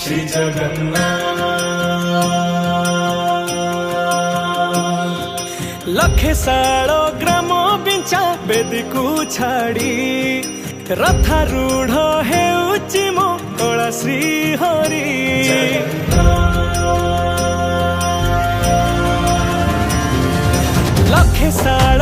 श्री जगन्नाथ। लखे साल ग्राम बिंचा बेदी को छाड़ी रथारूढ़ हेउची मो कला श्री हरि। लखे साल